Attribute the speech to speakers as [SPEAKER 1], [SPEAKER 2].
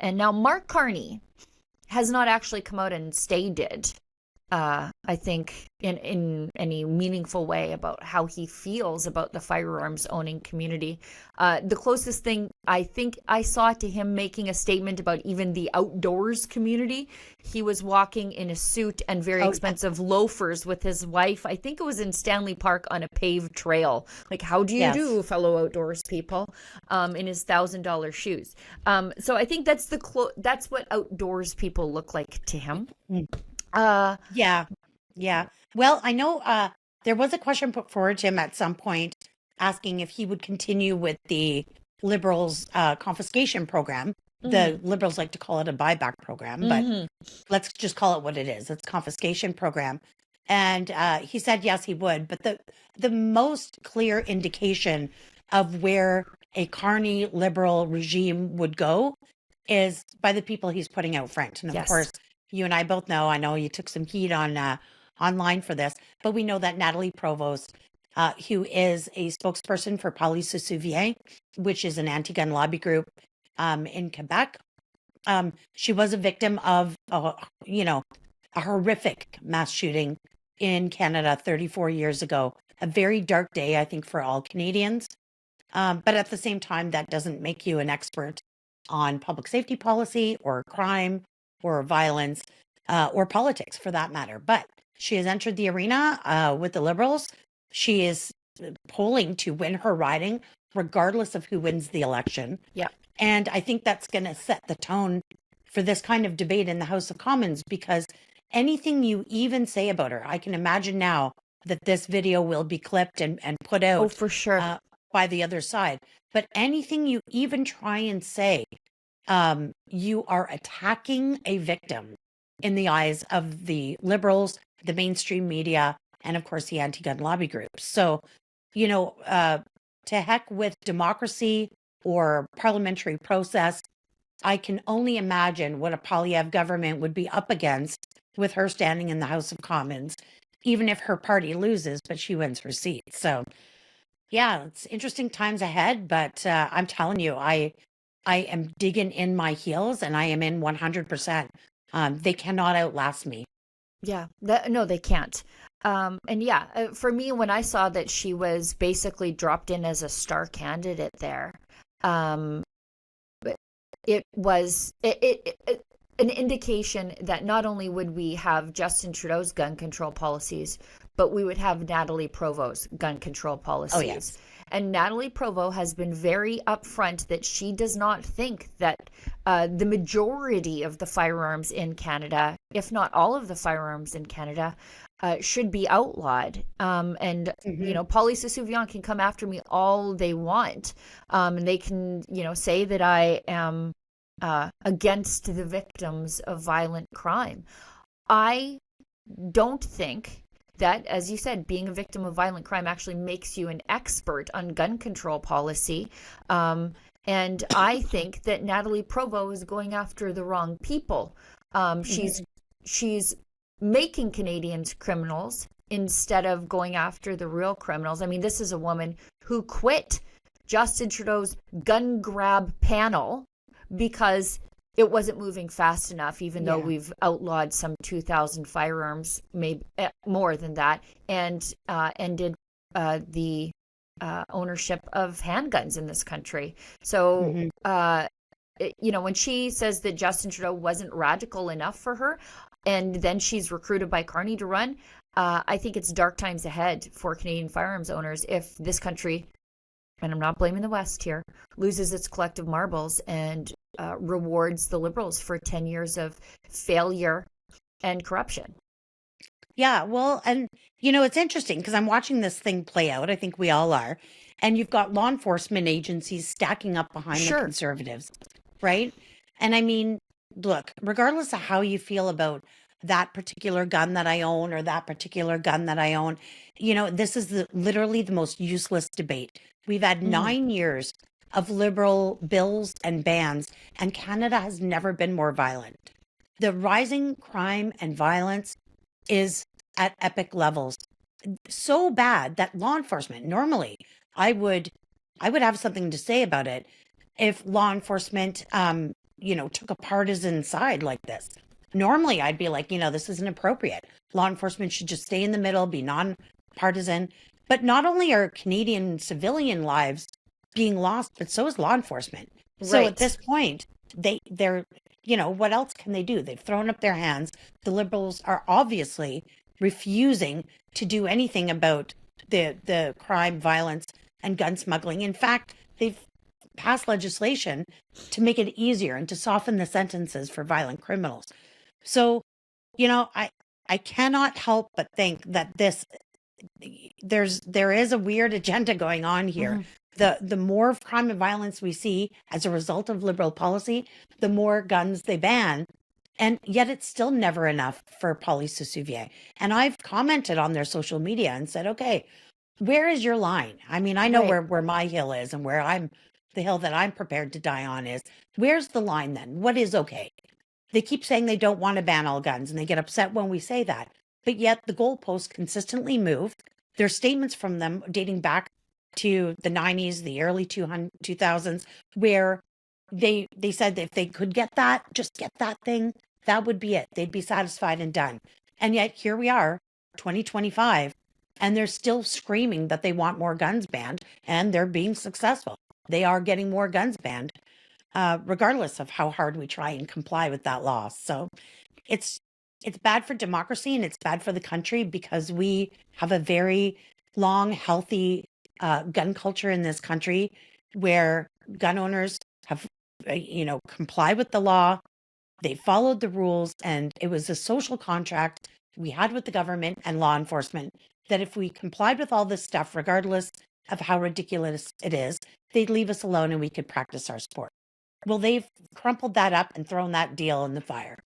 [SPEAKER 1] And now Mark Carney has not actually come out and stated, I think, in any meaningful way about how he feels about the firearms owning community. The closest thing I think I saw to him making a statement about even the outdoors community, he was walking in a suit and very expensive loafers with his wife. I think it was in Stanley Park on a paved trail. Like, how do you do, fellow outdoors people, in his $1,000 shoes? So I think that's that's what outdoors people look like to him.
[SPEAKER 2] Yeah. Well, I know there was a question put forward to him at some point asking if he would continue with the Liberals' confiscation program. The Liberals like to call it a buyback program, but let's just call it what it is. It's confiscation program. And he said yes, he would. But the most clear indication of where a Carney Liberal regime would go is by the people he's putting out front. And of course, you and I both know, I know you took some heat on online for this, but we know that Nathalie Provost, who is a spokesperson for Police Se Souvient, which is an anti-gun lobby group in Quebec, she was a victim of, a horrific mass shooting in Canada 34 years ago. A very dark day, I think, for all Canadians. But at the same time, that doesn't make you an expert on public safety policy or crime or violence, or politics for that matter. But she has entered the arena with the Liberals. She is polling to win her riding, regardless of who wins the election.
[SPEAKER 1] Yeah.
[SPEAKER 2] And I think that's going to set the tone for this kind of debate in the House of Commons, because anything you even say about her, I can imagine now that this video will be clipped and put out.
[SPEAKER 1] Oh, for sure.
[SPEAKER 2] By the other side. But anything you even try and say, you are attacking a victim in the eyes of the Liberals, the mainstream media, and of course the anti-gun lobby groups. So, to heck with democracy or parliamentary process, I can only imagine what a Poilievre government would be up against with her standing in the House of Commons, even if her party loses, but she wins her seat. So, yeah, it's interesting times ahead, but I'm telling you, I am digging in my heels, and I am in 100%. They cannot outlast me.
[SPEAKER 1] Yeah, no, they can't. And yeah, for me, when I saw that she was basically dropped in as a star candidate there, it was an indication that not only would we have Justin Trudeau's gun control policies, but we would have Nathalie Provost's gun control policies.
[SPEAKER 2] Oh, yes.
[SPEAKER 1] And Nathalie Provost has been very upfront that she does not think that the majority of the firearms in Canada, if not all of the firearms in Canada, should be outlawed. And, Police Se Souvient can come after me all they want. And they can, say that I am against the victims of violent crime. I don't think that, as you said, being a victim of violent crime actually makes you an expert on gun control policy. And I think that Nathalie Provost is going after the wrong people. She's making Canadians criminals instead of going after the real criminals. I mean, this is a woman who quit Justin Trudeau's gun grab panel because it wasn't moving fast enough, even though we've outlawed some 2,000 firearms, maybe more than that, and ended the ownership of handguns in this country. So, when she says that Justin Trudeau wasn't radical enough for her, and then she's recruited by Carney to run, I think it's dark times ahead for Canadian firearms owners if this country, and I'm not blaming the West here, loses its collective marbles and rewards the Liberals for 10 years of failure and corruption.
[SPEAKER 2] Yeah, well, and it's interesting because I'm watching this thing play out. I think we all are. And you've got law enforcement agencies stacking up behind the Conservatives, right? And I mean, look, regardless of how you feel about that particular gun that I own or that particular gun that I own, this is literally the most useless debate. We've had 9 years of Liberal bills and bans, and Canada has never been more violent. The rising crime and violence is at epic levels. So bad that law enforcement, normally I would have something to say about it if law enforcement took a partisan side like this. Normally, I'd be like, this isn't appropriate. Law enforcement should just stay in the middle, be nonpartisan. But not only are Canadian civilian lives being lost, but so is law enforcement. So at this point, they're, what else can they do? They've thrown up their hands. The Liberals are obviously refusing to do anything about the crime, violence, and gun smuggling. In fact, they've passed legislation to make it easier and to soften the sentences for violent criminals. So, I cannot help but think that there is a weird agenda going on here. The more crime and violence we see as a result of Liberal policy, the more guns they ban. And yet it's still never enough for Police Souvier. And I've commented on their social media and said, okay, where is your line? I mean, I know where my hill is and the hill that I'm prepared to die on is. Where's the line then? What is okay? They keep saying they don't want to ban all guns, and they get upset when we say that. But yet the goalposts consistently move. There's statements from them dating back to the 90s, the early 2000s, where they said that if they could get that, just get that thing, that would be it. They'd be satisfied and done. And yet here we are, 2025, and they're still screaming that they want more guns banned, and they're being successful. They are getting more guns banned, regardless of how hard we try and comply with that law. So it's bad for democracy and it's bad for the country because we have a very long, healthy gun culture in this country where gun owners have, complied with the law. They followed the rules, and it was a social contract we had with the government and law enforcement that if we complied with all this stuff, regardless of how ridiculous it is, they'd leave us alone and we could practice our sport. Well, they've crumpled that up and thrown that deal in the fire.